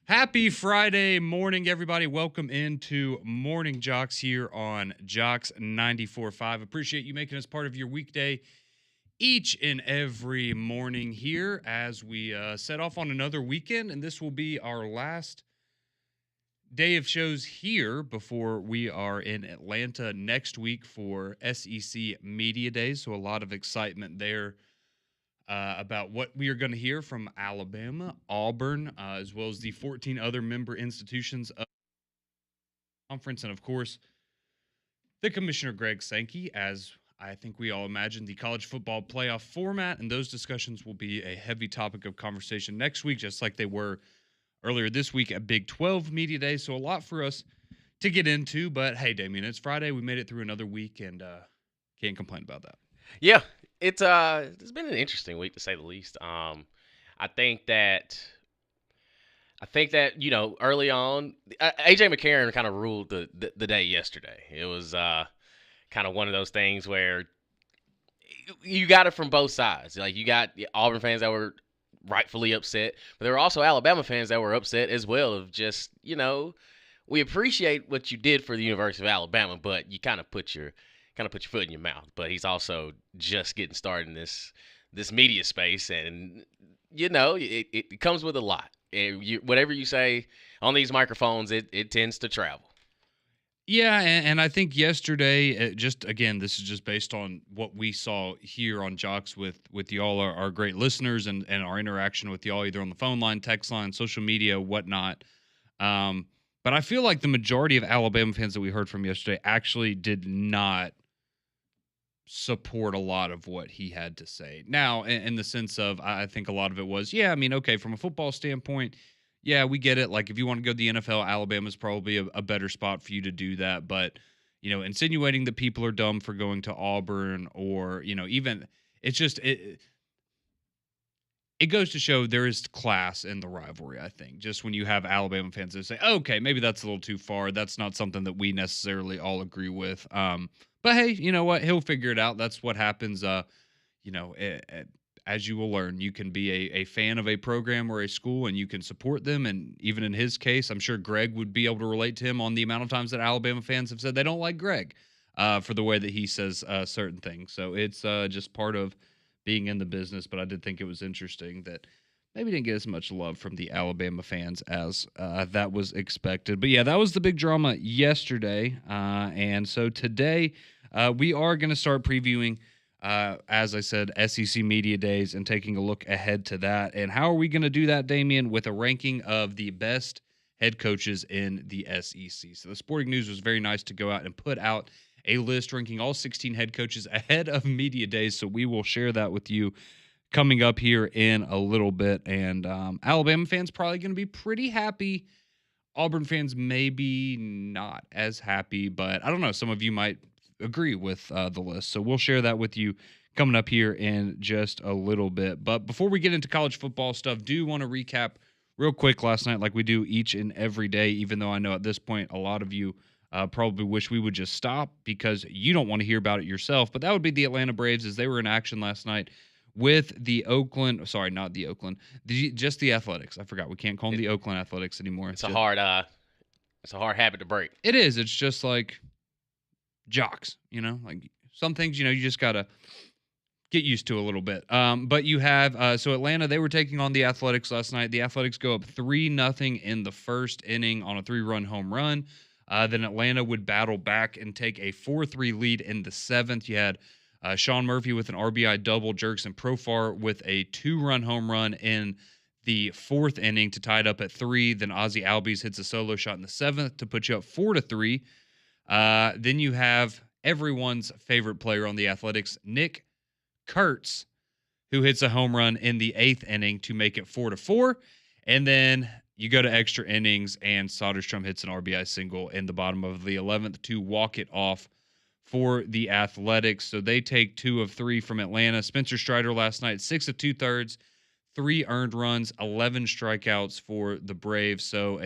Happy Friday morning, everybody. Welcome into Morning Jox here on Jox 94.5. Appreciate you making us part of your weekday each and every morning here as we set off on another weekend. And this will be our last day of shows here before we are in Atlanta next week for SEC Media Days. So a lot of excitement there about what we are going to hear from Alabama, Auburn, as well as the 14 other member institutions of the conference. And of course, the Commissioner Greg Sankey, as I think we all imagine the college football playoff format. And those discussions will be a heavy topic of conversation next week, just like they were earlier this week at Big 12 Media Day. So a lot for us to get into. But hey, Damien, it's Friday. We made it through another week and can't complain about that. Yeah, it's been an interesting week to say the least. I think that early on, AJ McCarron kind of ruled the day yesterday. It was kind of one of those things where you got it from both sides. Like, you got Auburn fans that were rightfully upset, but there were also Alabama fans that were upset as well. Of just, we appreciate what you did for the University of Alabama, but you kind of put your foot in your mouth. But he's also just getting started in this media space, and it comes with a lot. Whatever you say on these microphones, it tends to travel. Yeah, and I think yesterday, just again, this is just based on what we saw here on Jocks with y'all, our great listeners, and our interaction with y'all, either on the phone line, text line, social media, whatnot. But I feel like the majority of Alabama fans that we heard from yesterday actually did not support a lot of what he had to say. Now, in the sense of, I think a lot of it was, yeah, I mean, okay, from a football standpoint, yeah, we get it. Like, if you want to go to the NFL, Alabama's probably a better spot for you to do that. But, insinuating that people are dumb for going to Auburn, or, even it's just it goes to show there is class in the rivalry, I think. Just when you have Alabama fans that say, okay, maybe that's a little too far. That's not something that we necessarily all agree with. But hey, you know what? He'll figure it out. That's what happens. As you will learn, you can be a fan of a program or a school, and you can support them. And even in his case, I'm sure Greg would be able to relate to him on the amount of times that Alabama fans have said they don't like Greg for the way that he says certain things. So it's just part of being in the business. But I did think it was interesting that maybe didn't get as much love from the Alabama fans as that was expected. But yeah, that was the big drama yesterday. And so today we are going to start previewing, as I said, SEC Media Days and taking a look ahead to that. And how are we going to do that, Damien? With a ranking of the best head coaches in the SEC. So the Sporting News was very nice to go out and put out a list ranking all 16 head coaches ahead of Media Days. So we will share that with you coming up here in a little bit. And Alabama fans probably going to be pretty happy. Auburn fans maybe not as happy, but I don't know. Some of you might agree with the list. So we'll share that with you coming up here in just a little bit. But before we get into college football stuff, do want to recap real quick last night, like we do each and every day, even though I know at this point a lot of you probably wish we would just stop because you don't want to hear about it yourself. But that would be the Atlanta Braves, as they were in action last night with the Oakland. Sorry, not the Oakland. Just the Athletics. I forgot. We can't call them the Oakland Athletics anymore. It's a hard habit to break. It is. It's just like Jocks, like some things, you just got to get used to a little bit. But you have, so Atlanta, they were taking on the Athletics last night. The Athletics go up 3-0 in the first inning on a 3-run home run. Then Atlanta would battle back and take a 4-3 lead in the seventh. You had Sean Murphy with an RBI double, Jerkson Profar with a 2-run home run in the fourth inning to tie it up at 3. Then Ozzie Albies hits a solo shot in the seventh to put you up 4-3. Then you have everyone's favorite player on the Athletics, Nick Kurtz, who hits a home run in the eighth inning to make it 4-4. And then you go to extra innings, and Soderstrom hits an RBI single in the bottom of the 11th to walk it off for the Athletics. So they take 2 of 3 from Atlanta. Spencer Strider last night, 6 of 2/3, 3 earned runs, 11 strikeouts for the Braves. So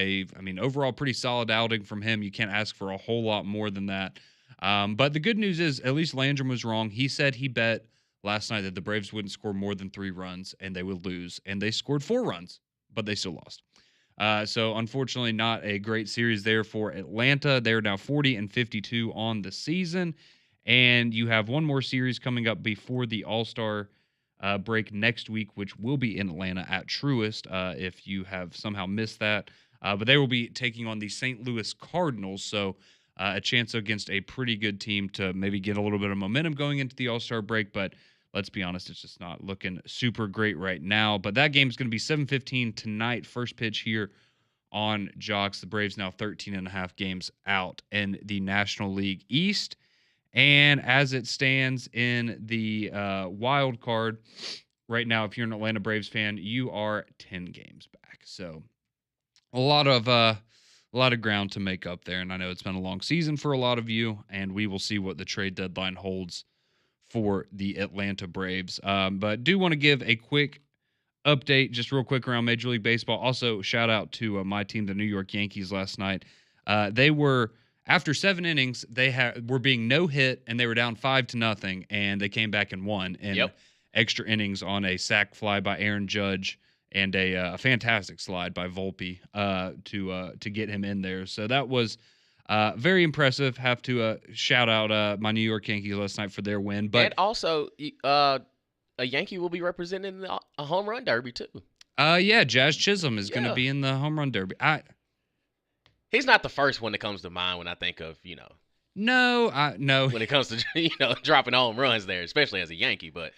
overall pretty solid outing from him. You can't ask for a whole lot more than that. But the good news is at least Landrum was wrong. He said he bet last night that the Braves wouldn't score more than 3 runs and they would lose. And they scored 4 runs, but they still lost. So unfortunately, not a great series there for Atlanta. They're now 40-52 on the season, and you have one more series coming up before the All-Star break next week, which will be in Atlanta at Truist. If you have somehow missed that, but they will be taking on the St. Louis Cardinals. So. A chance against a pretty good team to maybe get a little bit of momentum going into the All-Star break, but let's be honest, it's just not looking super great right now. But that game is going to be 7:15 tonight, first pitch here on Jox. The Braves now 13 and a half games out in the National League East. And as it stands in the wild card right now, if you're an Atlanta Braves fan, you are 10 games back. So a lot of ground to make up there, and I know it's been a long season for a lot of you, and we will see what the trade deadline holds for the Atlanta Braves. But do want to give a quick update, just real quick, around Major League Baseball. Also, shout out to my team, the New York Yankees, last night. They were, after 7 innings, were being no hit, and they were down 5-0, and they came back and won in Yep. extra innings on a sac fly by Aaron Judge and a fantastic slide by Volpe to get him in there. So that was very impressive. Have to shout out my New York Yankees last night for their win. But And also, a Yankee will be representing a home run derby too. yeah, Jazz Chisholm is going to Yeah. be in the home run derby. He's not the first one that comes to mind when I think of No. when it comes to dropping home runs there, especially as a Yankee. But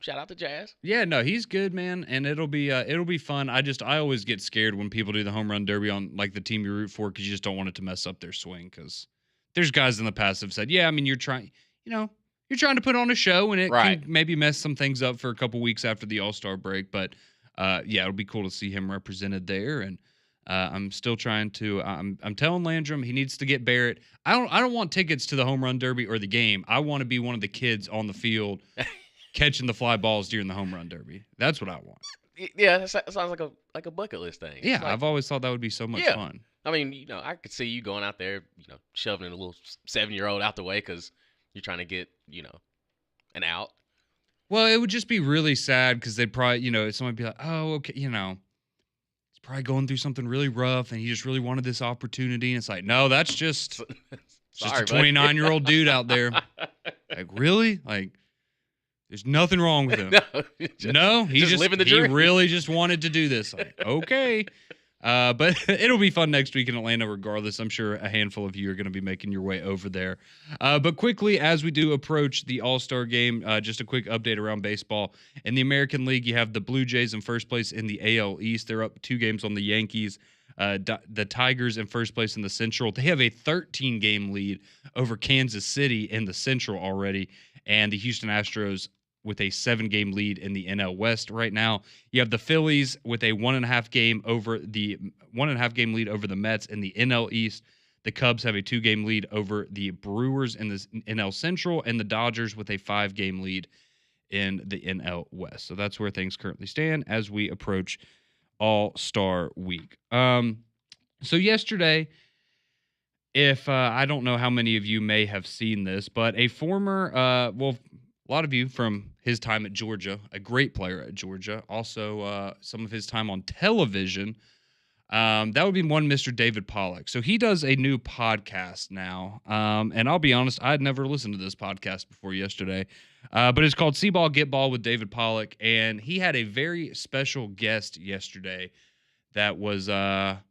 shout out to Jazz. Yeah, no, he's good, man, and it'll be fun. I always get scared when people do the home run derby on like the team you root for because you just don't want it to mess up their swing. Because there's guys in the past have said, yeah, I mean you're trying to put on a show and it Right. can maybe mess some things up for a couple weeks after the All-Star break. But yeah, it'll be cool to see him represented there. And I'm still trying to. I'm telling Landrum he needs to get Barrett. I don't want tickets to the home run derby or the game. I want to be one of the kids on the field catching the fly balls during the home run derby. That's what I want. Yeah, that sounds like a bucket list thing. Yeah, It's like, I've always thought that would be so much Yeah. fun. I mean, I could see you going out there, shoving a little 7-year-old out the way because you're trying to get, an out. Well, it would just be really sad because they'd probably, someone would be like, oh, okay, he's probably going through something really rough and he just really wanted this opportunity. And it's like, no, that's just Sorry, a 29-year-old dude out there. Like, really? Like, there's nothing wrong with him. No, he just living the he dream. really just wanted to do this. Like, okay. But it'll be fun next week in Atlanta regardless. I'm sure a handful of you are going to be making your way over there. But quickly, as we do approach the All-Star game, just a quick update around baseball. In the American League, you have the Blue Jays in first place in the AL East. They're up 2 games on the Yankees. The Tigers in first place in the Central. They have a 13-game lead over Kansas City in the Central already. And the Houston Astros with a 7-game lead in the NL West right now. You have the Phillies with a 1.5 game lead over the Mets in the NL East. The Cubs have a 2-game lead over the Brewers in the NL Central, and the Dodgers with a 5-game lead in the NL West. So that's where things currently stand as we approach All-Star Week. So yesterday, if I don't know how many of you may have seen this, but a former, a lot of you from his time at Georgia, a great player at Georgia, also some of his time on television. That would be one Mr. David Pollock. So he does a new podcast now. And I'll be honest, I had never listened to this podcast before yesterday. But it's called See Ball, Get Ball with David Pollock. And he had a very special guest yesterday that was a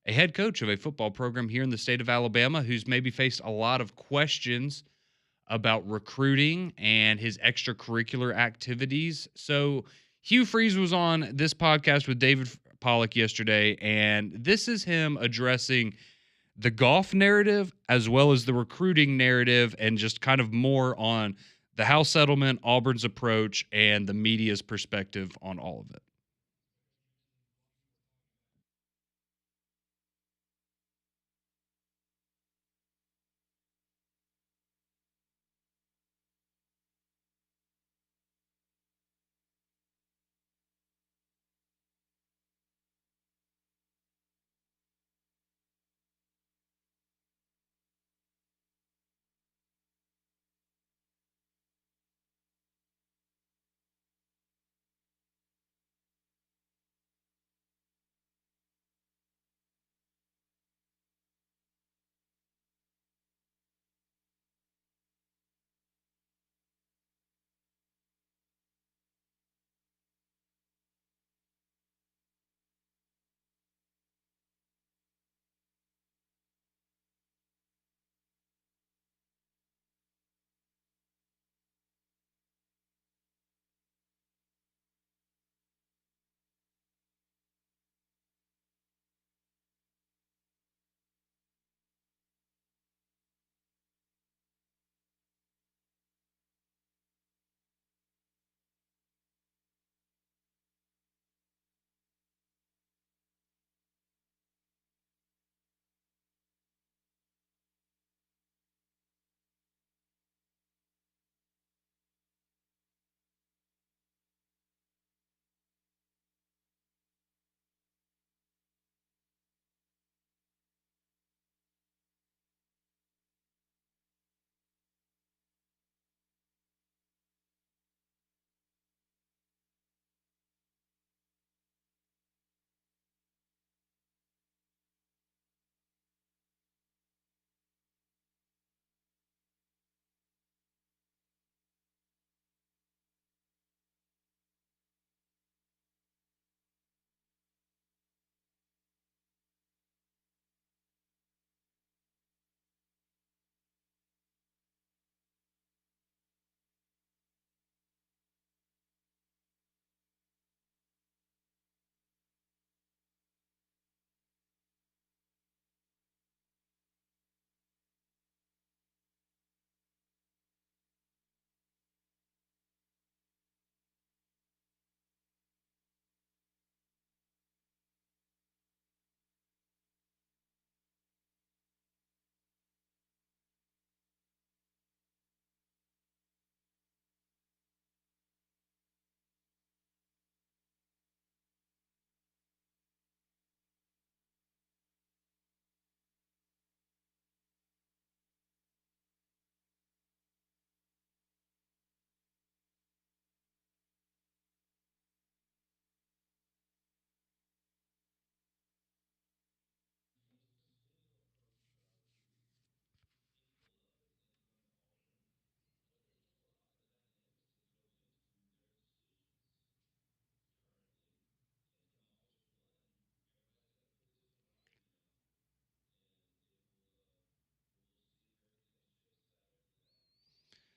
head coach of a football program here in the state of Alabama who's maybe faced a lot of questions about recruiting and his extracurricular activities. So Hugh Freeze was on this podcast with David Pollock yesterday, and this is him addressing the golf narrative as well as the recruiting narrative and just kind of more on the House settlement, Auburn's approach, and the media's perspective on all of it.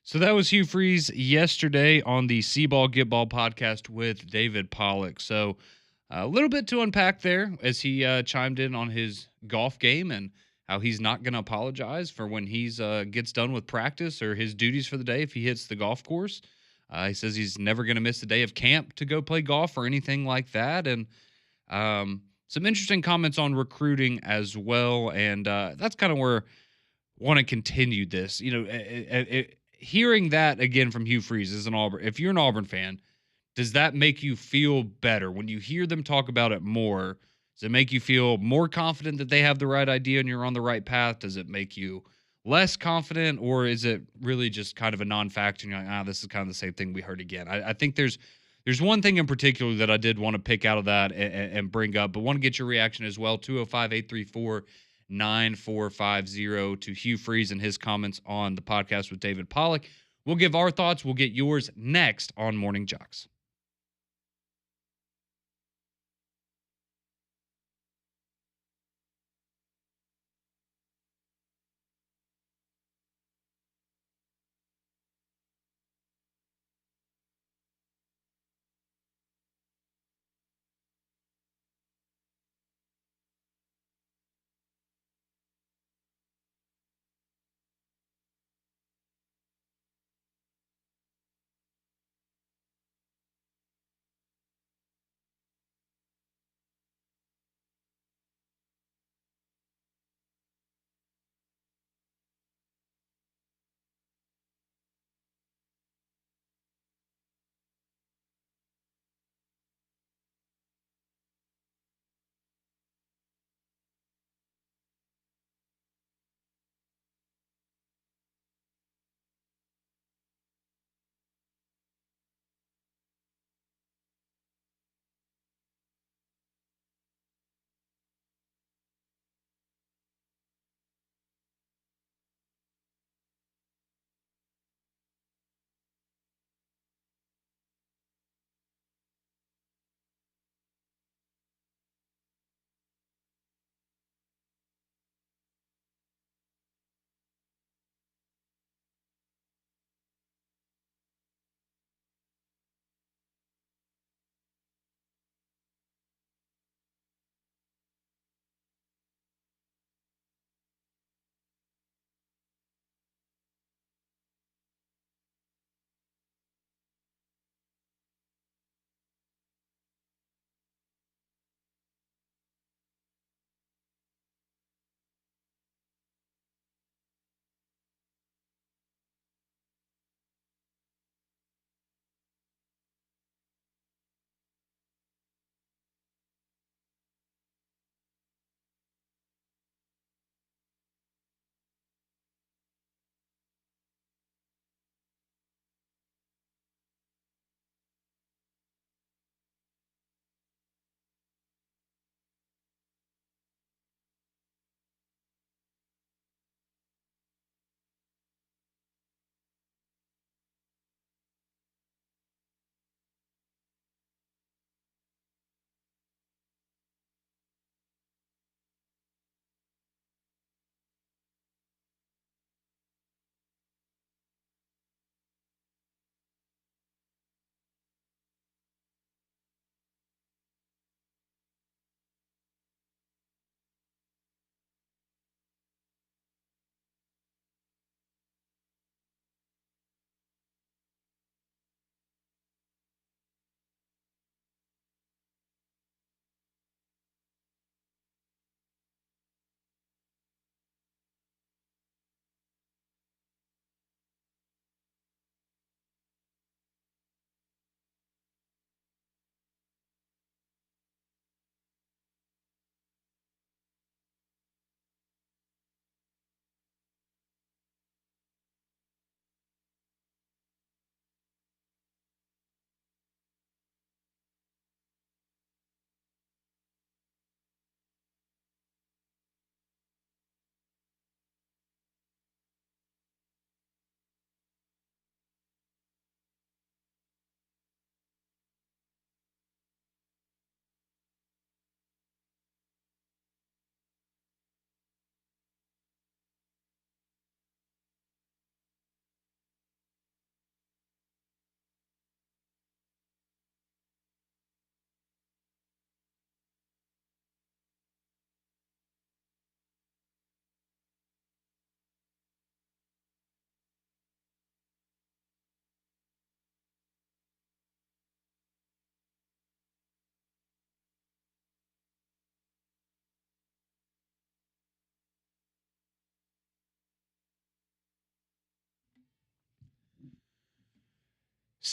So that was Hugh Freeze yesterday on the See Ball Get Ball podcast with David Pollock. So a little bit to unpack there as he chimed in on his golf game and how he's not going to apologize for when he's gets done with practice or his duties for the day if he hits the golf course. He says he's never going to miss a day of camp to go play golf or anything like that. And some interesting comments on recruiting as well. And that's kind of where want to continue this. Hearing that again from Hugh Freeze as an Auburn, if you're an Auburn fan, does that make you feel better when you hear them talk about it more? Does it make you feel more confident that they have the right idea and you're on the right path? Does it make you less confident, or is it really just kind of a non-factor? And you're like, this is kind of the same thing we heard again. I think there's one thing in particular that I did want to pick out of that and bring up, but want to get your reaction as well. 205-834-9450 to Hugh Freeze and his comments on the podcast with David Pollock. We'll give our thoughts. We'll get yours next on Morning Jox.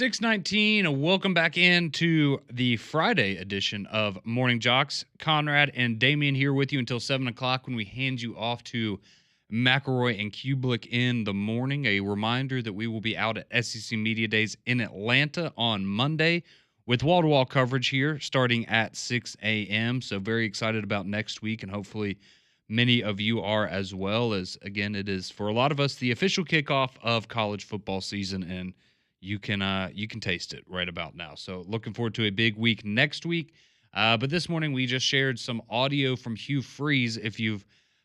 619, welcome back into the Friday edition of Morning Jocks. Conrad and Damian here with you until 7 o'clock when we hand you off to McElroy and Kubelik in the morning. A reminder that we will be out at SEC Media Days in Atlanta on Monday with wall-to-wall coverage here starting at 6 a.m. So very excited about next week, and hopefully many of you are as well, as, again, it is for a lot of us the official kickoff of college football season, and you can taste it right about now. So looking forward to a big week next week. But this morning we just shared some audio from Hugh Freeze. If you've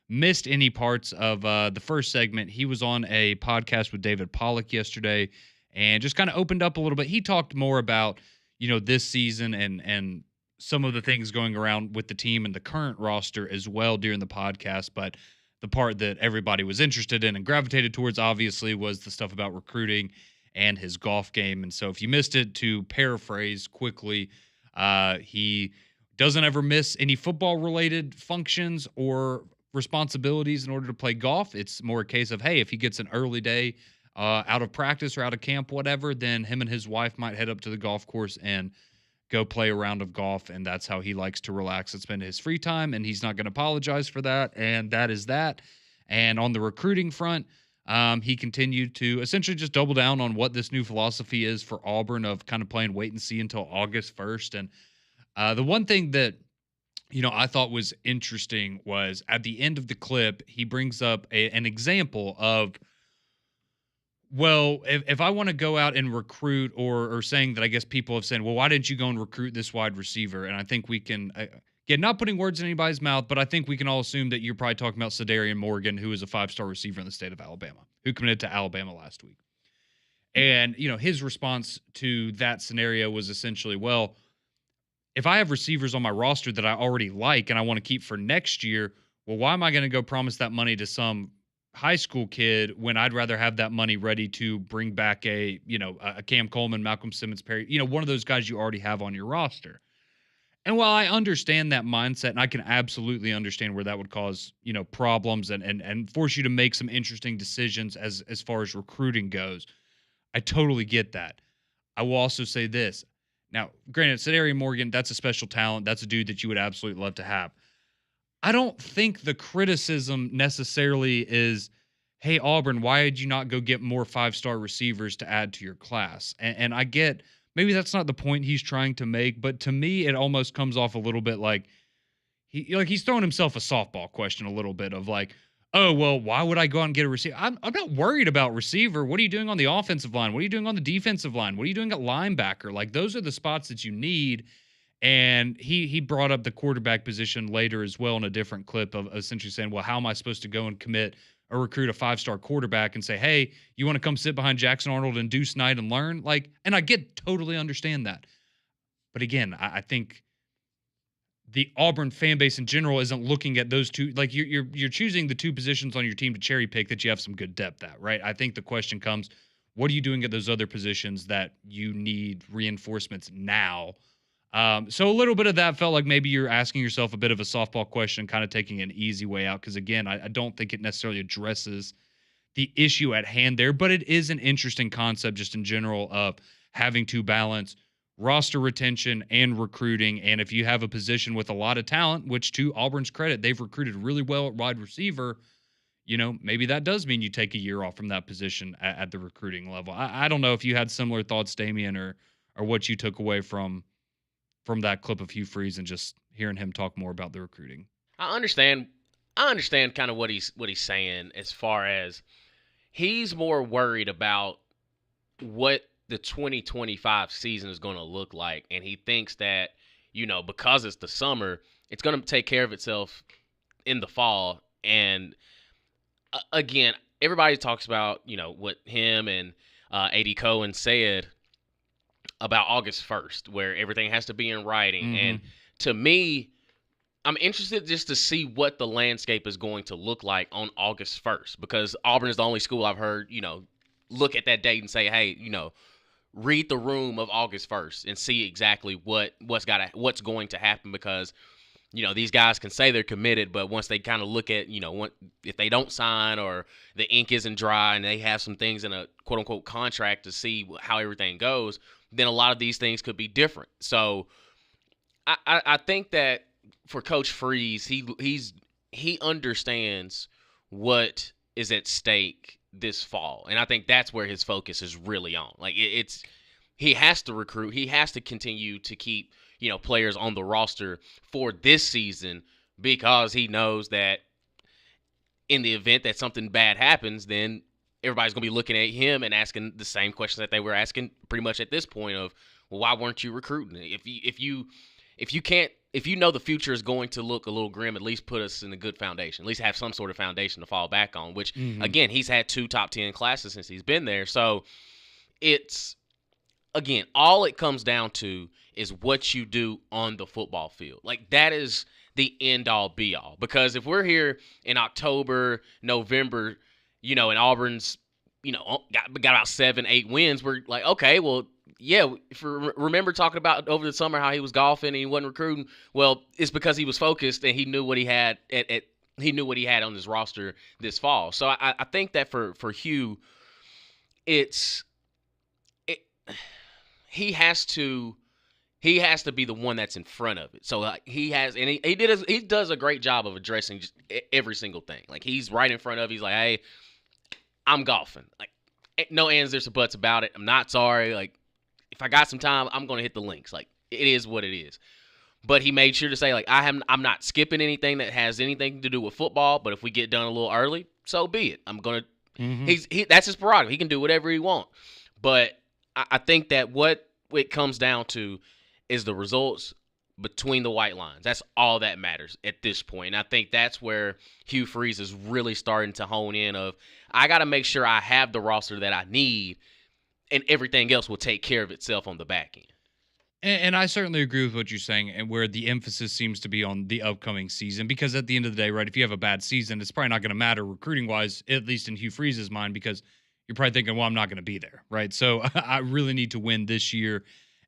missed any parts of the first segment, he was on a podcast with David Pollock yesterday and just kind of opened up a little bit. He talked more about, this season and some of the things going around with the team and the current roster as well during the podcast. But the part that everybody was interested in and gravitated towards, obviously, was the stuff about recruiting and his golf game. And so if you missed it, to paraphrase quickly, he doesn't ever miss any football-related functions or responsibilities in order to play golf. It's more a case of, hey, if he gets an early day out of practice or out of camp, whatever, then him and his wife might head up to the golf course and go play a round of golf, and that's how he likes to relax and spend his free time, and he's not going to apologize for that, and that is that. And on the recruiting front, he continued to essentially just double down on what this new philosophy is for Auburn of kind of playing wait and see until August 1st. And the one thing that, I thought was interesting was at the end of the clip, he brings up an example of, well, if I want to go out and recruit or saying that, I guess people have said, well, why didn't you go and recruit this wide receiver? And I think we can, again, not putting words in anybody's mouth, but I think we can all assume that you're probably talking about Sadarian Morgan, who is a 5-star receiver in the state of Alabama, who committed to Alabama last week. And, his response to that scenario was essentially, well, if I have receivers on my roster that I already like and I want to keep for next year, well, why am I going to go promise that money to some high school kid when I'd rather have that money ready to bring back a Cam Coleman, Malcolm Simmons, Perry, one of those guys you already have on your roster. And while I understand that mindset, and I can absolutely understand where that would cause, problems and force you to make some interesting decisions as far as recruiting goes, I totally get that. I will also say this. Now, granted, Sadarian Morgan, that's a special talent. That's a dude that you would absolutely love to have. I don't think the criticism necessarily is, hey, Auburn, why did you not go get more 5-star receivers to add to your class? And I get, maybe that's not the point he's trying to make, but to me, it almost comes off a little bit like he's throwing himself a softball question a little bit of like, oh, well, why would I go out and get a receiver? I'm not worried about receiver. What are you doing on the offensive line? What are you doing on the defensive line? What are you doing at linebacker? Like, those are the spots that you need. And he brought up the quarterback position later as well in a different clip of essentially saying, well, how am I supposed to go and commit or recruit a 5-star quarterback and say, hey, you want to come sit behind Jackson Arnold and Deuce Knight and learn? Like, and I totally understand that. But again, I think the Auburn fan base in general isn't looking at those two. Like, you're choosing the two positions on your team to cherry pick that you have some good depth at, right? I think the question comes, what are you doing at those other positions that you need reinforcements now? So a little bit of that felt like maybe you're asking yourself a bit of a softball question, kind of taking an easy way out. Because again, I don't think it necessarily addresses the issue at hand there, but it is an interesting concept just in general of having to balance roster retention and recruiting. And if you have a position with a lot of talent, which to Auburn's credit, they've recruited really well at wide receiver, maybe that does mean you take a year off from that position at the recruiting level. I don't know if you had similar thoughts, Damian, or what you took away from that clip of Hugh Freeze and just hearing him talk more about the recruiting. I understand kind of what he's saying as far as he's more worried about what the 2025 season is going to look like, and he thinks that, because it's the summer, it's going to take care of itself in the fall. And again, everybody talks about, what him and A.D. Cohen said about August 1st, where everything has to be in writing. Mm-hmm. And to me, I'm interested just to see what the landscape is going to look like on August 1st, because Auburn is the only school I've heard, look at that date and say, hey, read the room of August 1st and see exactly what's going to happen, because these guys can say they're committed, but once they kind of look at, if they don't sign or the ink isn't dry and they have some things in a quote unquote contract to see how everything goes, then a lot of these things could be different. So I think that for Coach Freeze, he understands what is at stake this fall, and I think that's where his focus is really on. Like it's he has to recruit, he has to continue to keep players on the roster for this season because he knows that in the event that something bad happens, then everybody's gonna be looking at him and asking the same questions that they were asking pretty much at this point of, well, why weren't you recruiting? If you know the future is going to look a little grim, at least put us in a good foundation. At least have some sort of foundation to fall back on. Which again, he's had 2 top 10 classes since he's been there. So it's again, all it comes down to is what you do on the football field. Like that is the end all be all. Because if we're here in October, November, and Auburn's, got about 7-8 wins, we're like, okay, well, yeah, remember talking about over the summer how he was golfing and he wasn't recruiting? Well, it's because he was focused and he knew what he had he knew what he had on his roster this fall. So I think that for Hugh, it's it, he has to be the one that's in front of it. So he has, and he does a great job of addressing just every single thing. Like he's right in front of. He's like, hey, I'm golfing. Like no ands, there's a buts about it. I'm not sorry. Like if I got some time, I'm gonna hit the links. Like it is what it is. But he made sure to say like I'm not skipping anything that has anything to do with football. But if we get done a little early, so be it. I'm gonna. That's his prerogative. He can do whatever he wants. But I think that what it comes down to is the results between the white lines. That's all that matters at this point. And I think that's where Hugh Freeze is really starting to hone in of, I got to make sure I have the roster that I need, and everything else will take care of itself on the back end. And I certainly agree with what you're saying, and where the emphasis seems to be on the upcoming season, because at the end of the day, right, if you have a bad season, it's probably not going to matter recruiting-wise, at least in Hugh Freeze's mind, because you're probably thinking, well, I'm not going to be there, right? So I really need to win this year,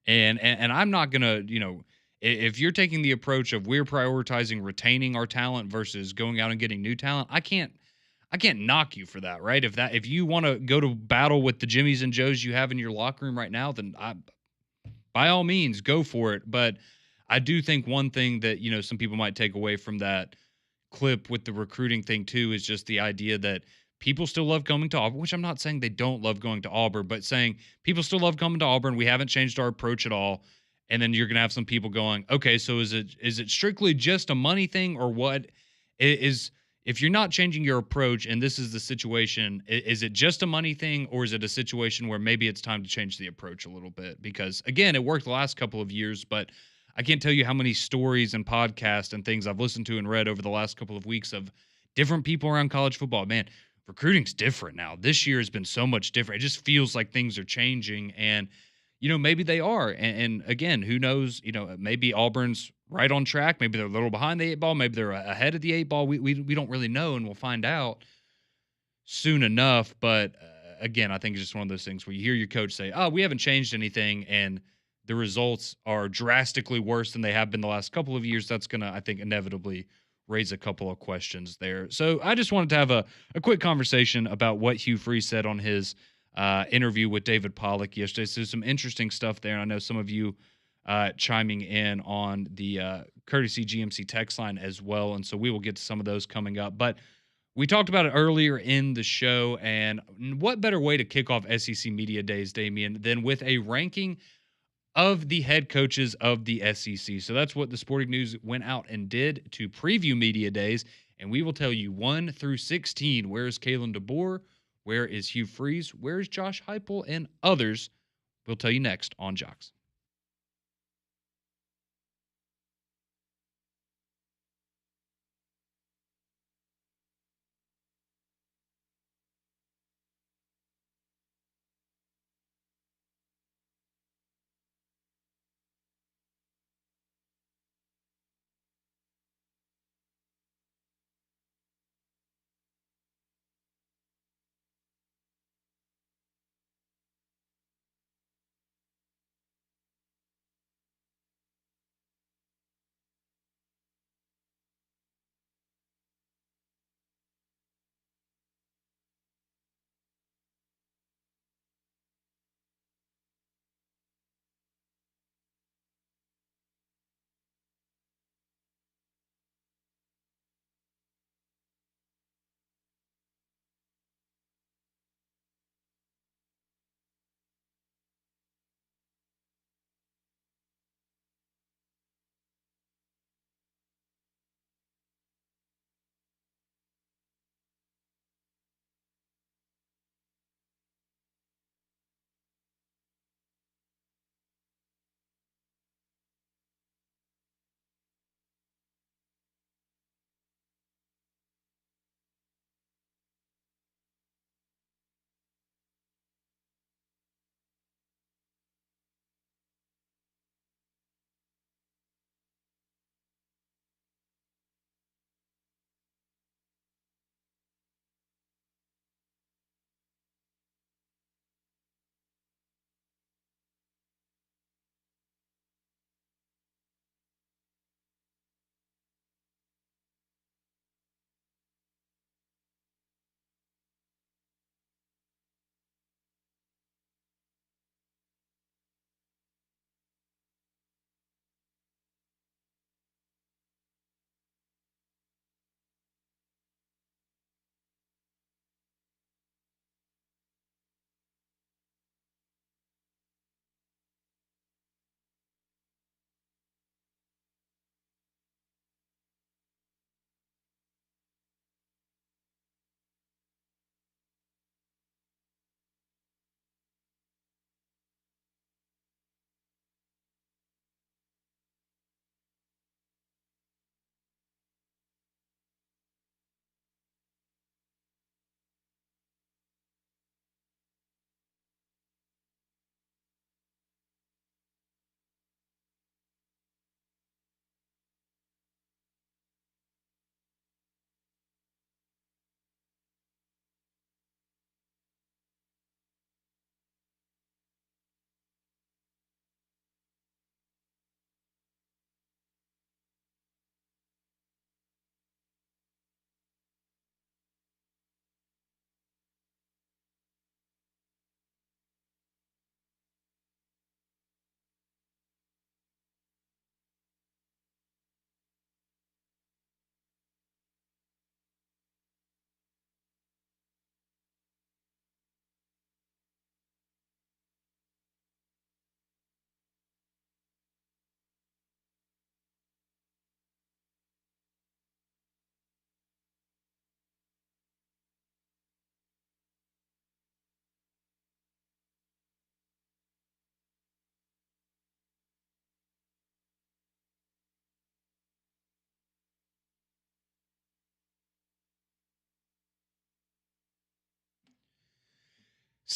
and I'm not going to, if you're taking the approach of we're prioritizing retaining our talent versus going out and getting new talent, I can't knock you for that, right? If you want to go to battle with the Jimmies and Joes you have in your locker room right now, then by all means, go for it. But I do think one thing that, some people might take away from that clip with the recruiting thing too is just the idea that people still love coming to Auburn, which I'm not saying they don't love going to Auburn, but saying people still love coming to Auburn. We haven't changed our approach at all. And then you're going to have some people going, okay, so is it strictly just a money thing, or what is, if you're not changing your approach and this is the situation, is it just a money thing, or is it a situation where maybe it's time to change the approach a little bit? Because again, it worked the last couple of years, but I can't tell you how many stories and podcasts and things I've listened to and read over the last couple of weeks of different people around college football. Man, recruiting's different now. This year has been so much different. It just feels like things are changing, and maybe they are. And again, who knows? Maybe Auburn's right on track. Maybe they're a little behind the 8 ball. Maybe they're ahead of the 8 ball. We don't really know, and we'll find out soon enough. But again, I think it's just one of those things where you hear your coach say, "Oh, we haven't changed anything," and the results are drastically worse than they have been the last couple of years. That's gonna, I think, inevitably raise a couple of questions there. So I just wanted to have a quick conversation about what Hugh Freeze said on his interview with David Pollock yesterday. So some interesting stuff there. And I know some of you chiming in on the courtesy GMC text line as well. And so we will get to some of those coming up. But we talked about it earlier in the show. And what better way to kick off SEC Media Days, Damian, than with a ranking of the head coaches of the SEC. So that's what the Sporting News went out and did to preview Media Days. And we will tell you 1 through 16. Where is Kalen DeBoer? Where is Hugh Freeze? Where is Josh Heupel? And others. We'll tell you next on Jox.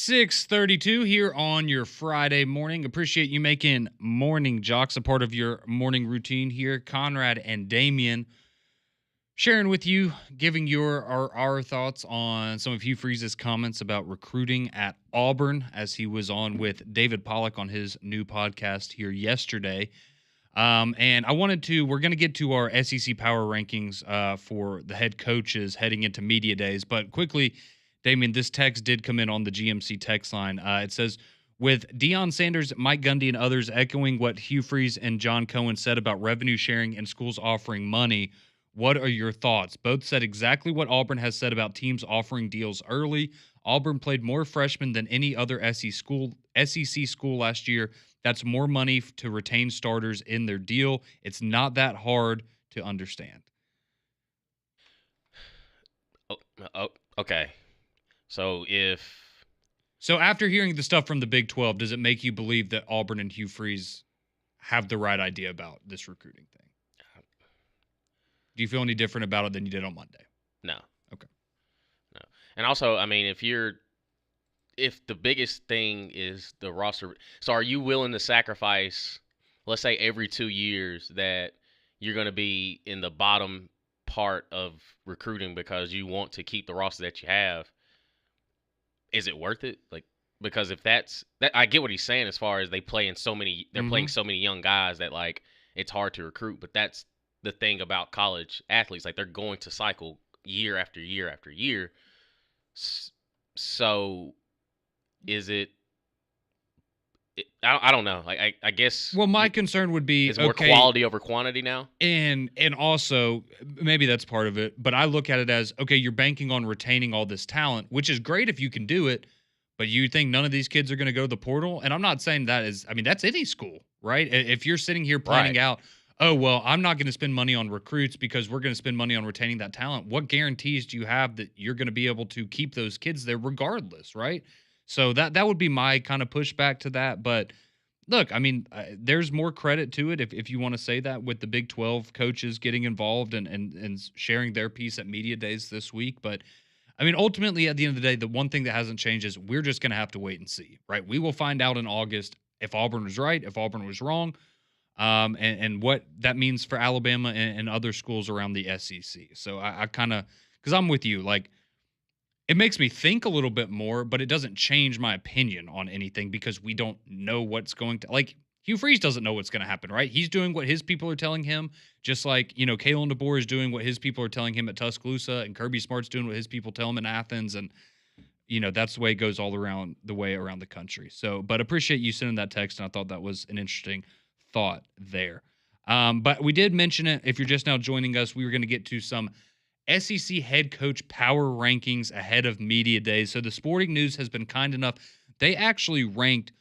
6:32 here on your Friday morning. Appreciate you making Morning Jox a part of your morning routine here. Conrad and Damien sharing with you, giving our thoughts on some of Hugh Freeze's comments about recruiting at Auburn as he was on with David Pollack on his new podcast here yesterday. And we're going to get to our SEC power rankings for the head coaches heading into media days. But quickly, Damien, this text did come in on the GMC text line. It says, with Deion Sanders, Mike Gundy, and others echoing what Hugh Freeze and John Cohen said about revenue sharing and schools offering money, what are your thoughts? Both said exactly what Auburn has said about teams offering deals early. Auburn played more freshmen than any other SEC school last year. That's more money to retain starters in their deal. It's not that hard to understand. Okay. So after hearing the stuff from the Big 12, does it make you believe that Auburn and Hugh Freeze have the right idea about this recruiting thing? Do you feel any different about it than you did on Monday? No. Okay. No. And also, I mean, if the biggest thing is the roster, so are you willing to sacrifice, let's say every 2 years, that you're going to be in the bottom part of recruiting because you want to keep the roster that you have? Is it worth it? Like, because if that's that, I get what he's saying as far as they're playing so many young guys that, like, it's hard to recruit. But that's the thing about college athletes, like, they're going to cycle year after year after year. So is it? I don't know. Like, I guess. Well, my concern would be is more quality over quantity now, and also maybe that's part of it. But I look at it as, okay, you're banking on retaining all this talent, which is great if you can do it. But you think none of these kids are going to go to the portal? And I'm not saying that is. I mean, that's any school, right? If you're sitting here planning out, oh well, I'm not going to spend money on recruits because we're going to spend money on retaining that talent. What guarantees do you have that you're going to be able to keep those kids there regardless, right? So that would be my kind of pushback to that. But look, I mean, there's more credit to it if you want to say that, with the Big 12 coaches getting involved and sharing their piece at media days this week. But I mean, ultimately, at the end of the day, the one thing that hasn't changed is we're just going to have to wait and see, right? We will find out in August if Auburn was right, if Auburn was wrong, and what that means for Alabama and other schools around the SEC. So I kind of, because I'm with you, like, it makes me think a little bit more, but it doesn't change my opinion on anything because we don't know what's going to, like, Hugh Freeze doesn't know what's going to happen, right? He's doing what his people are telling him, just like, Kalen DeBoer is doing what his people are telling him at Tuscaloosa, and Kirby Smart's doing what his people tell him in Athens, and, that's the way it goes all around the country. So, but appreciate you sending that text, and I thought that was an interesting thought there. But we did mention it. If you're just now joining us, we were going to get to some SEC head coach power rankings ahead of media days. So the Sporting News has been kind enough. They actually ranked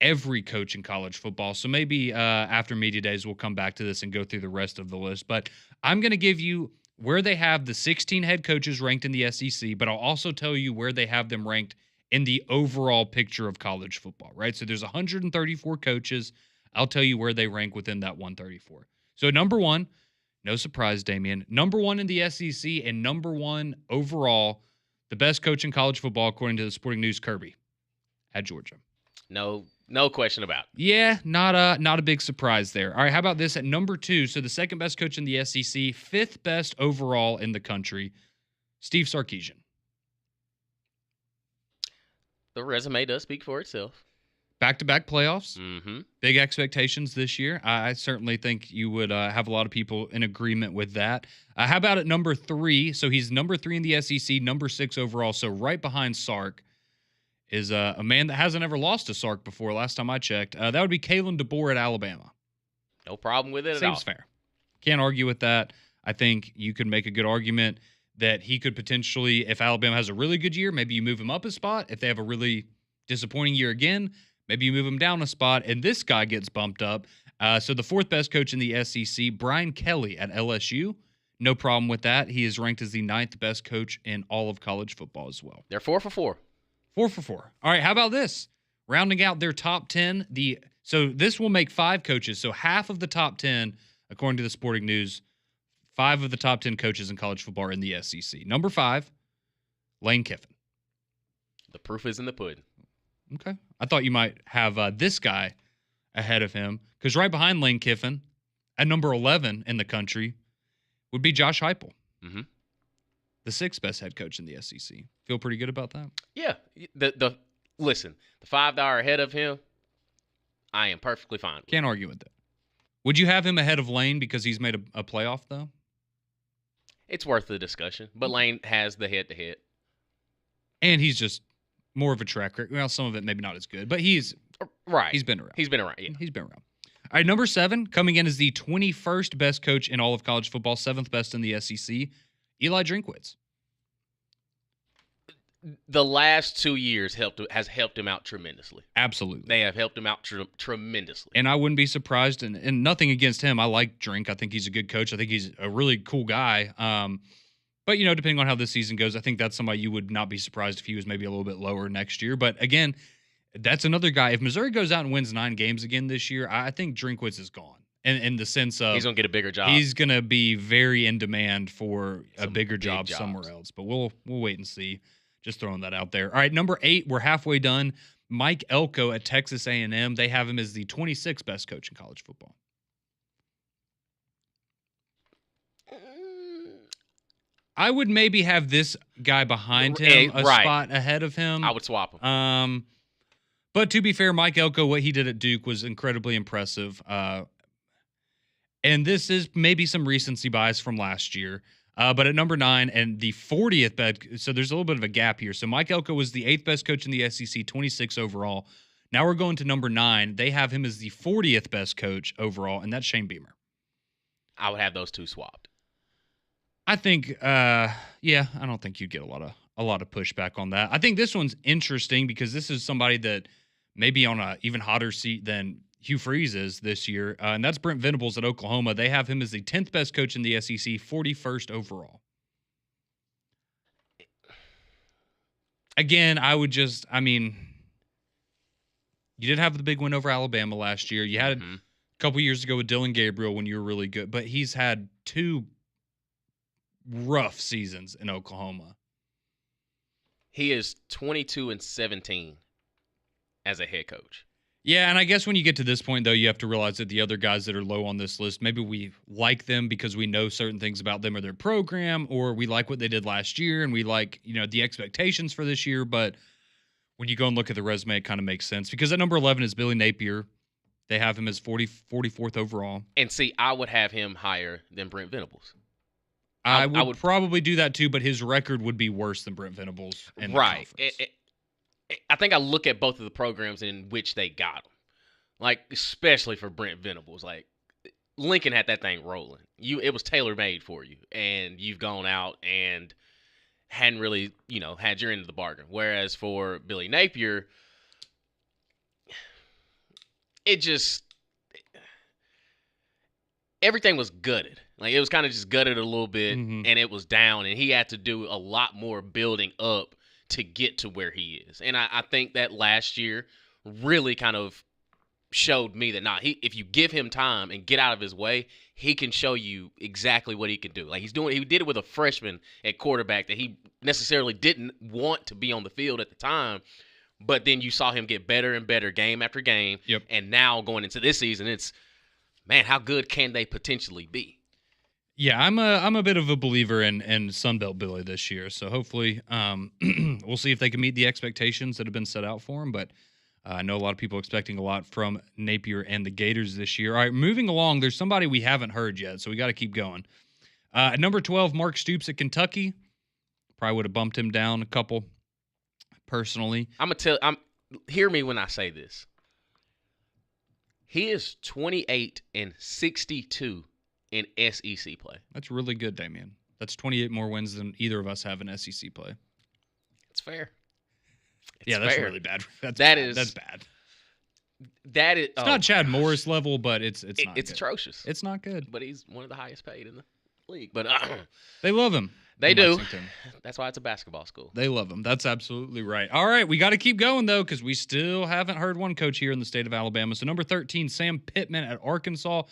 every coach in college football. So maybe after media days, we'll come back to this and go through the rest of the list. But I'm going to give you where they have the 16 head coaches ranked in the SEC, but I'll also tell you where they have them ranked in the overall picture of college football, right? So there's 134 coaches. I'll tell you where they rank within that 134. So number one, no surprise, Damien. Number one in the SEC and number one overall, the best coach in college football, according to the Sporting News, Kirby at Georgia. No question about it. Yeah, not a big surprise there. All right, how about this at number two? So the second best coach in the SEC, fifth best overall in the country, Steve Sarkisian. The resume does speak for itself. Back-to-back playoffs. Mm-hmm. Big expectations this year. I certainly think you would have a lot of people in agreement with that. How about at number three? So he's number three in the SEC, number 6 overall. So right behind Sark is a man that hasn't ever lost to Sark before, last time I checked. That would be Kalen DeBoer at Alabama. No problem with it at all. Seems fair. Can't argue with that. I think you could make a good argument that he could potentially, if Alabama has a really good year, maybe you move him up a spot. If they have a really disappointing year again, maybe you move him down a spot, and this guy gets bumped up. So the fourth best coach in the SEC, Brian Kelly at LSU. No problem with that. He is ranked as the 9th best coach in all of college football as well. They're 4 for 4. 4 for 4. All right, how about this? Rounding out their top 10, so this will make 5 coaches. So half of the top 10, according to the Sporting News, 5 of the top 10 coaches in college football are in the SEC. Number 5, Lane Kiffin. The proof is in the pudding. Okay. I thought you might have this guy ahead of him because right behind Lane Kiffin at number 11 in the country would be Josh Heupel, Mm-hmm. the 6th best head coach in the SEC. Feel pretty good about that? Yeah. Listen, the $5 ahead of him, I am perfectly fine with. Can't argue with that. Would you have him ahead of Lane because he's made a playoff, though? It's worth the discussion, but Lane has the head-to-head. And he's just more of a track record. Well, some of it maybe not as good, but he's Right. He's been around. He's been around, yeah. He's been around. All right, number 7, coming in as the 21st best coach in all of college football, 7th best in the SEC, Eli Drinkwitz. The last 2 years has helped him out tremendously. Absolutely. They have helped him out tremendously. And I wouldn't be surprised, and nothing against him. I like Drink. I think he's a good coach. I think he's a really cool guy. But, depending on how this season goes, I think that's somebody you would not be surprised if he was maybe a little bit lower next year. But, again, that's another guy. If Missouri goes out and wins 9 games again this year, I think Drinkwitz is gone. In the sense of he's going to get a bigger job. He's going to be very in demand for a bigger job jobs somewhere else. But we'll wait and see. Just throwing that out there. All right, number 8, we're halfway done. Mike Elko at Texas A&M. They have him as the 26th best coach in college football. I would maybe have this guy behind him, a spot ahead of him. I would swap him. But to be fair, Mike Elko, what he did at Duke was incredibly impressive. And this is maybe some recency bias from last year. But at number 9 and the 40th best, so there's a little bit of a gap here. So Mike Elko was the 8th best coach in the SEC, 26 overall. Now we're going to number 9. They have him as the 40th best coach overall, and that's Shane Beamer. I would have those two swapped. I think, I don't think you'd get a lot of pushback on that. I think this one's interesting because this is somebody that may be on a even hotter seat than Hugh Freeze is this year, and that's Brent Venables at Oklahoma. They have him as the 10th best coach in the SEC, 41st overall. Again, you did have the big win over Alabama last year. You had a couple years ago with Dylan Gabriel when you were really good, but he's had 2 rough seasons in Oklahoma. He is 22-17 as a head coach. Yeah, and I guess when you get to this point, though, you have to realize that the other guys that are low on this list, maybe we like them because we know certain things about them or their program, or we like what they did last year, and we like, the expectations for this year. But when you go and look at the resume, it kind of makes sense. Because at number 11 is Billy Napier. They have him as 44th overall. And see, I would have him higher than Brent Venables. I would probably do that too, but his record would be worse than Brent Venables in the conference. I think I look at both of the programs in which they got him. Like, especially for Brent Venables. Like, Lincoln had that thing rolling. It was tailor-made for you. And you've gone out and hadn't really, had your end of the bargain. Whereas for Billy Napier, everything was gutted. Like, it was kind of just gutted a little bit, and it was down. And he had to do a lot more building up to get to where he is. And I think that last year really kind of showed me that if you give him time and get out of his way, he can show you exactly what he can do. Like he did it with a freshman at quarterback that he necessarily didn't want to be on the field at the time, but then you saw him get better and better game after game. Yep. And now going into this season, it's, man, how good can they potentially be? Yeah, I'm a bit of a believer in Sunbelt Billy this year. So hopefully we'll see if they can meet the expectations that have been set out for him. But I know a lot of people expecting a lot from Napier and the Gators this year. All right, moving along, there's somebody we haven't heard yet, so we got to keep going. At number 12, Mark Stoops at Kentucky. Probably would have bumped him down a couple personally. Hear me when I say this. He is 28-62 in SEC play. That's really good, Damian. That's 28 more wins than either of us have in SEC play. It's fair. That's really bad. That's bad. That is. It's not Chad Morris level, but it's not. It's good. atrocious. It's not good. But he's one of the highest paid in the league. But they love him. They do. Lexington. That's why it's a basketball school. They love him. That's absolutely right. All right, we got to keep going though, because we still haven't heard one coach here in the state of Alabama. So number 13, Sam Pittman at Arkansas.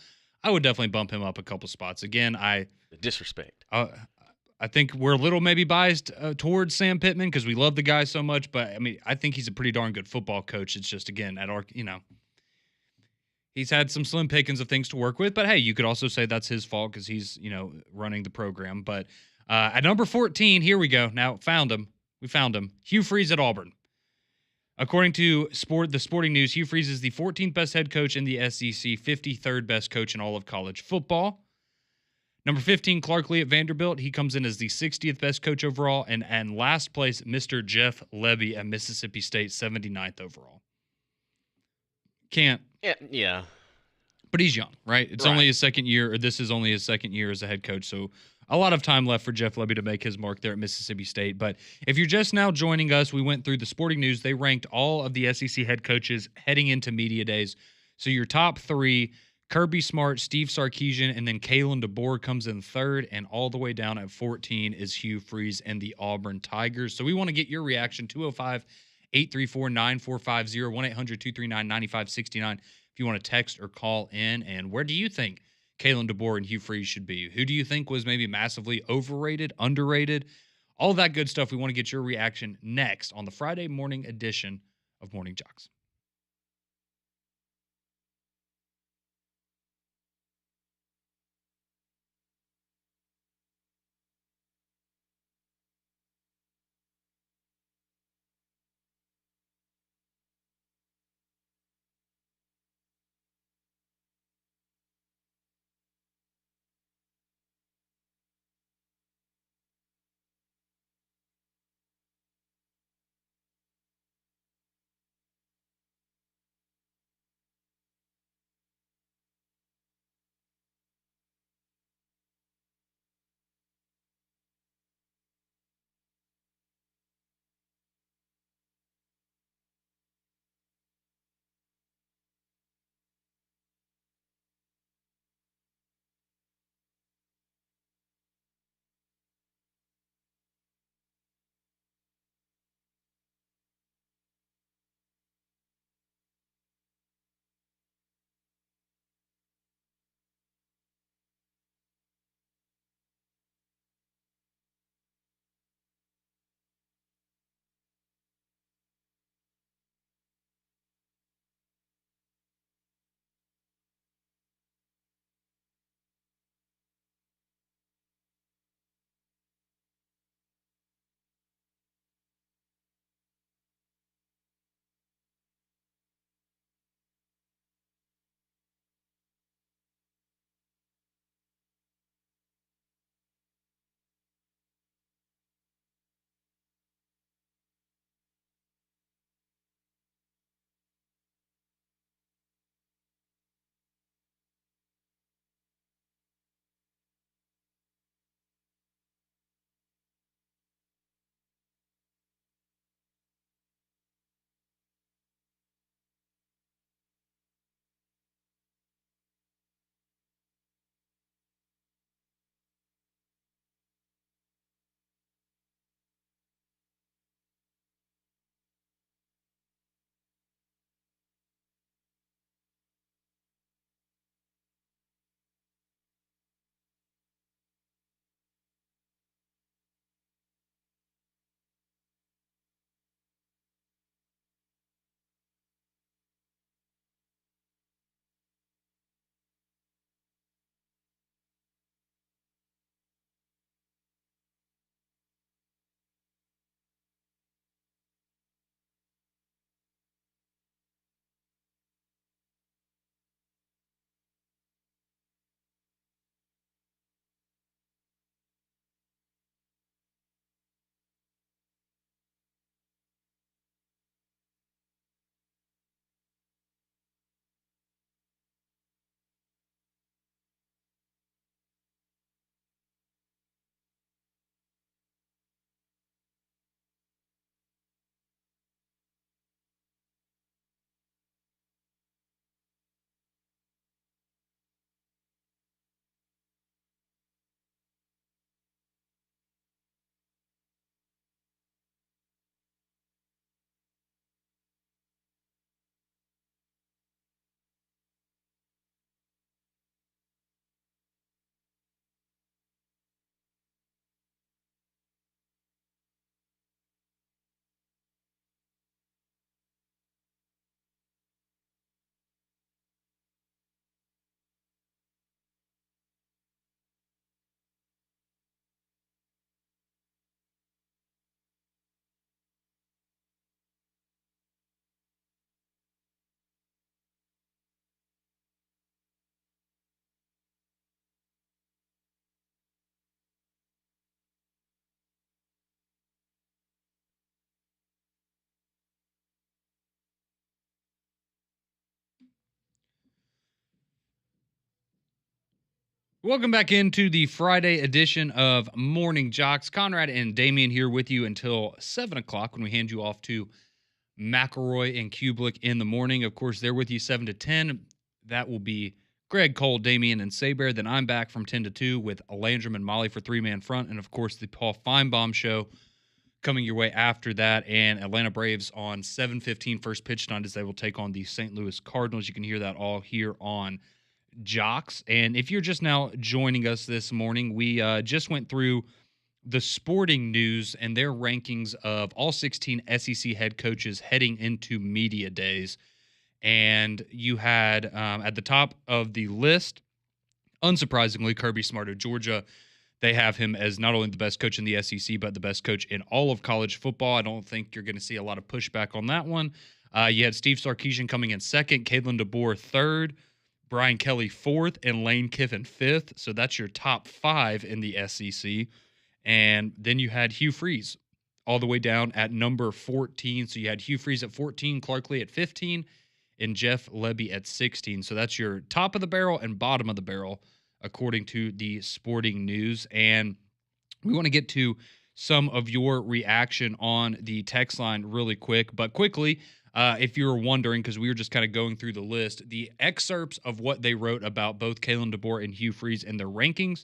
I would definitely bump him up a couple spots. Again, the disrespect. I think we're a little maybe biased towards Sam Pittman because we love the guy so much. But I mean, I think he's a pretty darn good football coach. It's just again at our, he's had some slim pickings of things to work with. But hey, you could also say that's his fault because he's running the program. But at number 14, here we go. Now found him. We found him. Hugh Freeze at Auburn. According to the Sporting News, Hugh Freeze is the 14th best head coach in the SEC, 53rd best coach in all of college football. Number 15, Clark Lee at Vanderbilt. He comes in as the 60th best coach overall. And last place, Mr. Jeff Lebby at Mississippi State, 79th overall. Can't. Yeah. But he's young, right? It's only his second year, or this is only his second year as a head coach. So a lot of time left for Jeff Lebby to make his mark there at Mississippi State. But if you're just now joining us, we went through the Sporting News. They ranked all of the SEC head coaches heading into media days. So your top three, Kirby Smart, Steve Sarkisian, and then Kalen DeBoer comes in third. And all the way down at 14 is Hugh Freeze and the Auburn Tigers. So we want to get your reaction, 205-834-9450, 1-800-239-9569. If you want to text or call in. And where do you think Kalen DeBoer and Hugh Freeze should be? Who do you think was maybe massively overrated, underrated? All that good stuff. We want to get your reaction next on the Friday morning edition of Morning Jox. Welcome back into the Friday edition of Morning Jocks. Conrad and Damian here with you until 7 o'clock when we hand you off to McElroy and Kublik in the morning. Of course, they're with you 7 to 10. That will be Greg, Cole, Damian, and Saber. Then I'm back from 10 to 2 with Landrum and Molly for three-man front. And, of course, the Paul Feinbaum Show coming your way after that. And Atlanta Braves on 7:15 first pitch tonight as they will take on the St. Louis Cardinals. You can hear that all here on Jox. And if you're just now joining us this morning, we just went through the sporting news and their rankings of all 16 SEC head coaches heading into media days. And you had at the top of the list, unsurprisingly, Kirby Smart of Georgia. They have him as not only the best coach in the SEC, but the best coach in all of college football. I don't think you're going to see a lot of pushback on that one. You had Steve Sarkisian coming in second, Kalen DeBoer third, Brian Kelly fourth, and Lane Kiffin fifth. So that's your top five in the SEC. And then you had Hugh Freeze all the way down at number 14. So you had Hugh Freeze at 14, Clark Lee at 15, and Jeff Lebby at 16. So that's your top of the barrel and bottom of the barrel, according to the sporting news. And we want to get to some of your reaction on the text line really quick. But quickly, if you were wondering, because we were just kind of going through the list, the excerpts of what they wrote about both Kalen DeBoer and Hugh Freeze and their rankings.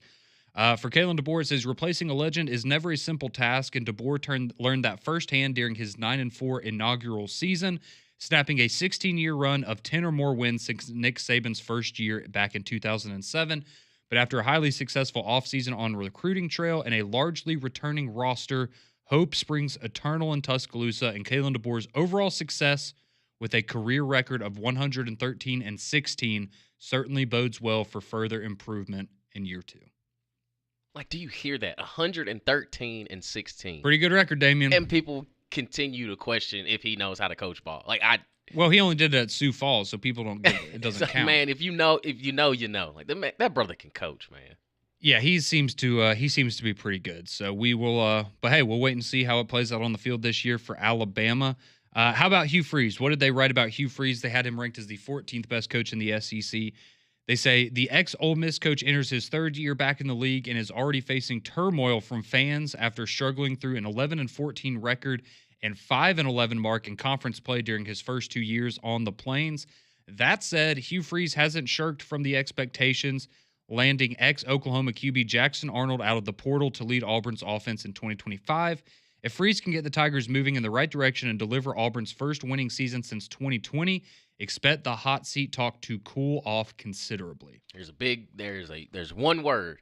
For Kalen DeBoer, it says, replacing a legend is never a simple task, and DeBoer learned that firsthand during his 9-4 inaugural season, snapping a 16-year run of 10 or more wins since Nick Saban's first year back in 2007. But after a highly successful offseason on recruiting trail and a largely returning roster, hope springs eternal in Tuscaloosa, and Kalen DeBoer's overall success with a career record of 113-16 certainly bodes well for further improvement in year two. Like, do you hear that? 113-16. Pretty good record, Damian. And people continue to question if he knows how to coach ball. Well, he only did it at Sioux Falls, so people don't get it. It doesn't count. Man, if you know, you know. Like that brother can coach, man. Yeah, he seems to be pretty good. So we will but hey, we'll wait and see how it plays out on the field this year for Alabama. How about Hugh Freeze? What did they write about Hugh Freeze? They had him ranked as the 14th best coach in the SEC. They say the ex-Ole Miss coach enters his third year back in the league and is already facing turmoil from fans after struggling through an 11-14 record and 5-11 mark in conference play during his first 2 years on the Plains. That said, Hugh Freeze hasn't shirked from the expectations, landing ex-Oklahoma QB Jackson Arnold out of the portal to lead Auburn's offense in 2025. If Freeze can get the Tigers moving in the right direction and deliver Auburn's first winning season since 2020, expect the hot seat talk to cool off considerably. There's one word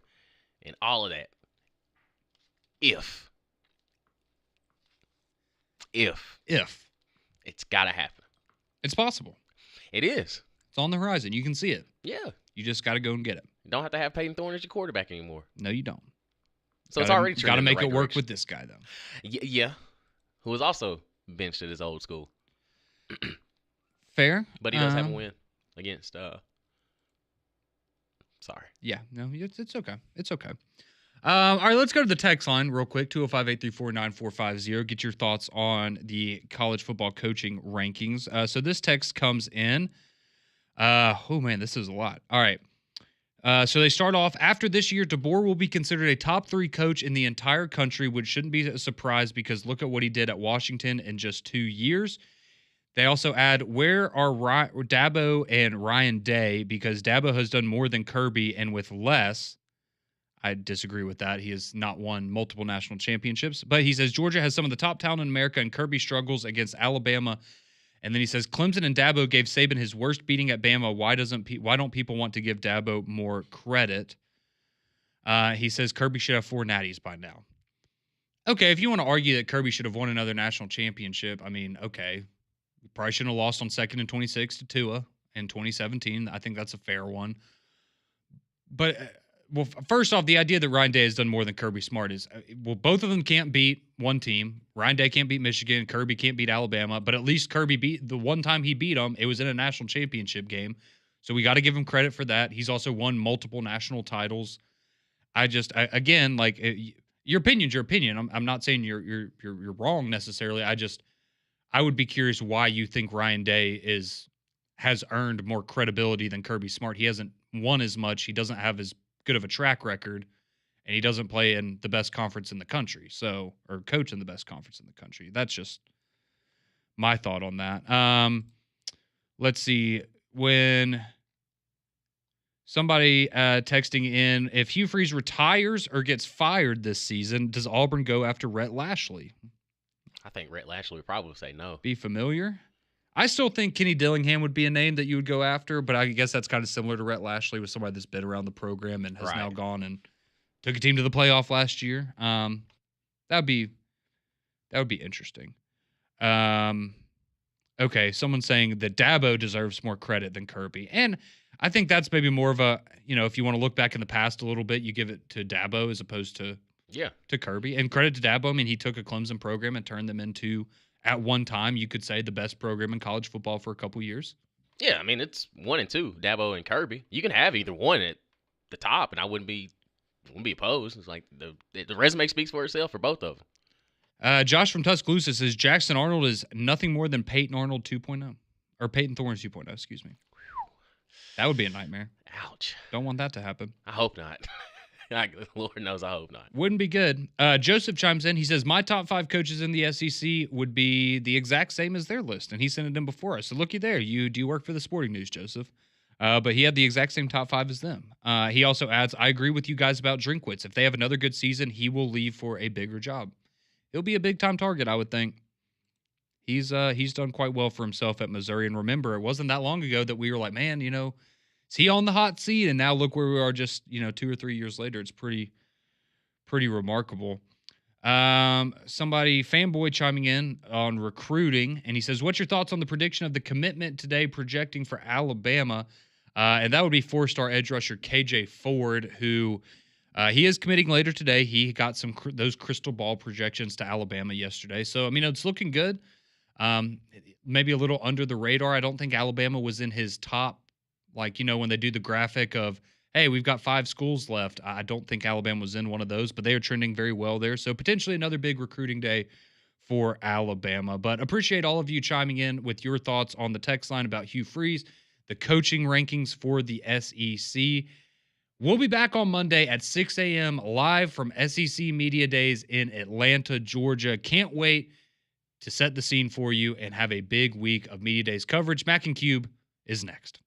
in all of that. If. It's got to happen. It's possible. It is. It's on the horizon. You can see it. Yeah. You just got to go and get it. You don't have to have Peyton Thorne as your quarterback anymore. No, you don't. So it's already got to make right it work direction. with this guy, though. Yeah. Who was also benched at his old school. Fair. But he does have a win against sorry. Yeah, no, it's okay. It's okay. All right, let's go to the text line real quick, 205-834-9450. Get your thoughts on the college football coaching rankings. So this text comes in. Oh, man, this is a lot. All right. So they start off, after this year, DeBoer will be considered a top 3 coach in the entire country, which shouldn't be a surprise because look at what he did at Washington in just 2 years. They also add, where are Dabo and Ryan Day? Because Dabo has done more than Kirby and with less. I disagree with that. He has not won multiple national championships. But he says Georgia has some of the top talent in America and Kirby struggles against Alabama. And then he says Clemson and Dabo gave Saban his worst beating at Bama. Why don't people want to give Dabo more credit? He says Kirby should have 4 natties by now. Okay, if you want to argue that Kirby should have won another national championship, I mean, okay. Probably shouldn't have lost on 2nd and 26 to Tua in 2017. I think that's a fair one. But, well, first off, the idea that Ryan Day has done more than Kirby Smart is, well, both of them can't beat one team. Ryan Day can't beat Michigan. Kirby can't beat Alabama. But at least Kirby beat, the one time he beat them, it was in a national championship game. So we got to give him credit for that. He's also won multiple national titles. Again, like, your opinion's your opinion. I'm not saying you're wrong necessarily. I would be curious why you think Ryan Day has earned more credibility than Kirby Smart. He hasn't won as much. He doesn't have as good of a track record, and he doesn't play in the best conference in the country. So, or coach in the best conference in the country. That's just my thought on that. Let's see. When somebody texting in, if Hugh Freeze retires or gets fired this season, does Auburn go after Rhett Lashley? I think Rhett Lashley would probably say no. Be familiar? I still think Kenny Dillingham would be a name that you would go after, but I guess that's kind of similar to Rhett Lashley, with somebody that's been around the program and has now gone and took a team to the playoff last year. That would be interesting. Okay, someone's saying that Dabo deserves more credit than Kirby, and I think that's maybe more of a, if you want to look back in the past a little bit, you give it to Dabo as opposed to Kirby. And credit to Dabo. I mean, he took a Clemson program and turned them into, at one time, you could say, the best program in college football for a couple years. Yeah, I mean, it's 1 and 2, Dabo and Kirby. You can have either one at the top, and I wouldn't be opposed. It's like the resume speaks for itself for both of them. Josh from Tuscaloosa says Jackson Arnold is nothing more than Peyton Arnold 2.0. Or Peyton Thorne 2.0, excuse me. That would be a nightmare. Ouch. Don't want that to happen. I hope not. Lord knows I hope not. Wouldn't be good. Joseph chimes in. He says, my top 5 coaches in the SEC would be the exact same as their list. And he sent it in before us. So looky there. Do you work for the Sporting News, Joseph? But he had the exact same top 5 as them. He also adds, I agree with you guys about Drinkwitz. If they have another good season, he will leave for a bigger job. He'll be a big-time target, I would think. He's done quite well for himself at Missouri. And remember, it wasn't that long ago that we were like, man, is he on the hot seat? And now look where we are just, 2 or 3 years later. It's pretty remarkable. Somebody, fanboy, chiming in on recruiting, and he says, what's your thoughts on the prediction of the commitment today projecting for Alabama? And that would be 4-star edge rusher KJ Ford, who he is committing later today. He got those crystal ball projections to Alabama yesterday. So, I mean, it's looking good. Maybe a little under the radar. I don't think Alabama was in his top, when they do the graphic of, hey, we've got 5 schools left. I don't think Alabama was in one of those, but they are trending very well there. So potentially another big recruiting day for Alabama. But appreciate all of you chiming in with your thoughts on the text line about Hugh Freeze, the coaching rankings for the SEC. We'll be back on Monday at 6 a.m. live from SEC Media Days in Atlanta, Georgia. Can't wait to set the scene for you and have a big week of Media Days coverage. Mac and Cube is next.